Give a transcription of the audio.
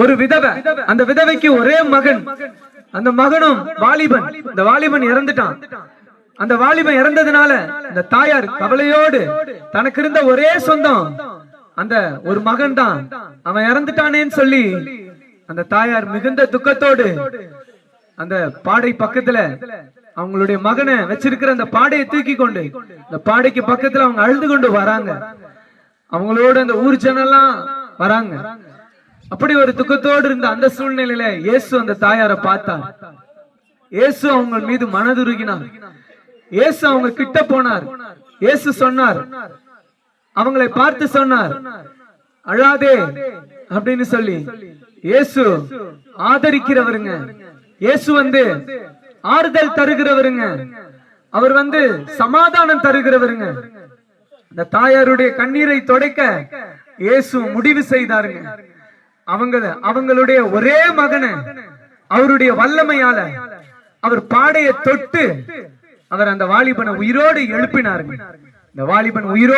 ஒரு விதவை, அந்த விதவைக்கு ஒரே மகன், அந்த மகனும் வாலிபன். இந்த வாலிபன் இறந்துட்டான். அந்த வாலிபன் இறந்ததுனால இந்த தாயார் கவலையோடு, தனக்கு இருந்த ஒரே சொந்தம் அந்த ஒரு மகன் தான், அவன் இறந்துட்டானேன்னு சொல்லி அந்த தாயார் மிகுந்த துக்கத்தோடு அந்த பாடை பக்கத்துல அவங்களுடைய மகனை வச்சிருக்கிற அந்த பாடையை தூக்கி கொண்டு இந்த பாடைக்கு பக்கத்துல அவங்க அழுது கொண்டு வராங்க. அவங்களோட அந்த ஊர் ஜனெல்லாம் வராங்க. அப்படி ஒரு துக்கத்தோடு இருந்த அந்த சூழ்நிலையில இயேசு அந்த தாயாரை பார்த்தார். இயேசு அவங்க மீது மனதுருகினார். இயேசு அவங்க கிட்ட போனார். இயேசு சொன்னார், அவங்களை பார்த்து சொன்னார், அழாதே அப்படின்னு சொல்லி. இயேசு ஆதரிக்கிறவருங்க. இயேசு ஆறுதல் தருகிறவருங்க. அவர் சமாதானம் தருகிறவருங்க. இந்த தாயாருடைய கண்ணீரை துடைக்க இயேசு முடிவு செய்தாருங்க. அவங்களுடைய ஒரே மகனை அவருடைய வல்லமையால அவர் பாடையை தொட்டு அவர் அந்த வாலிபனை உயிரோடு எழுப்பினாருங்க. இந்த வாலிபன் உயிரோடு